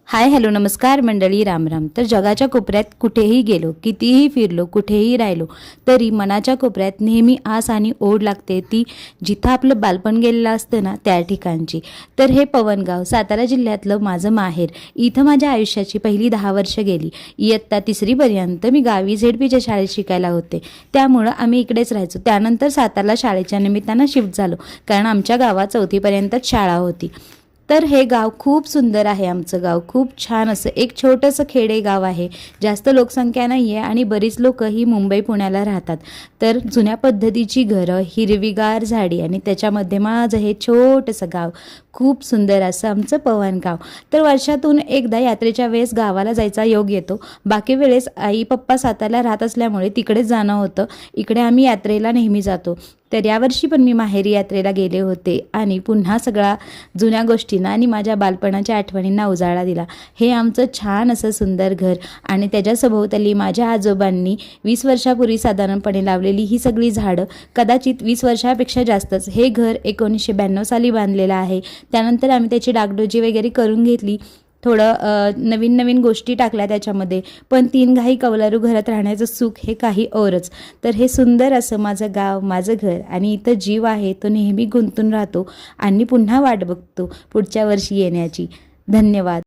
Hi hello नमस्कार मंडळी, राम राम. तर जगाच्या कोपऱ्यात कुठेही गेलो, कितीही फिरलो, कुठेही राहिलो तरी मनाच्या कोपऱ्यात नेहमी आस आणि ओढ लागते, ती जिथं आपलं बालपण गेलेलं असतं ना त्या ठिकाणची. तर हे पवनगाव सातारा जिल्ह्यातलं माझं माहेर. इथं माझ्या आयुष्याची पहिली 10 वर्ष गेली. इयत्ता 3रीपर्यंत मी गावी झेडपीच्या शाळेत शिकायला होते, त्यामुळं आम्ही इकडेच राहायचो. त्यानंतर सातारला शाळेच्या निमित्तानं शिफ्ट झालो, कारण आमच्या गावात 4थीपर्यंतच शाळा होती. तर हे गाव खूप सुंदर आहे. आमचं गाव खूप छान असं एक छोटंसं खेडे गाव आहे. जास्त लोकसंख्या नाही आहे आणि बरीच लोक ही मुंबई पुण्याला राहतात. तर जुन्या पद्धतीची घरं, हिरवीगार झाडी आणि त्याच्यामध्ये माझं हे छोटंसं गाव, खूप सुंदर असं आमचं पवनगाव. तर वर्षातून एकदा यात्रेच्या वेळेस गावाला जायचा योग येतो. बाकी वेळेस आई पप्पा सातारला राहत असल्यामुळे तिकडेच जाणं होतं. इकडे आम्ही यात्रेला नेहमी जातो. तर यावर्षी पण मी माहेरी यात्रेला गेले होते आणि पुन्हा सगळा जुन्या गोष्टींना आणि माझ्या बालपणाच्या आठवणींना उजाळा दिला. हे आमचं छान असं सुंदर घर आणि त्याच्या सभोवताली माझ्या आजोबांनी 20 वर्षापूर्वी साधारणपणे लावलेली ही सगळी झाडं, कदाचित 20 वर्षापेक्षा जास्तच. हे घर 1992 साली बांधलेलं आहे. त्यानंतर आम्ही त्याची डागडोजी वगैरे करून घेतली, थोडं नवीन नवीन गोष्टी टाकल्या त्याच्यामध्ये. पण 3 घाई कौलारू घरात राहण्याचं सुख हे काही औरच. तर हे सुंदर असं माझं गाव, माझं घर आणि इथं जीव आहे तो नेहमी गुंतून राहतो आणि पुन्हा वाट बघतो पुढच्या वर्षी येण्याची. धन्यवाद.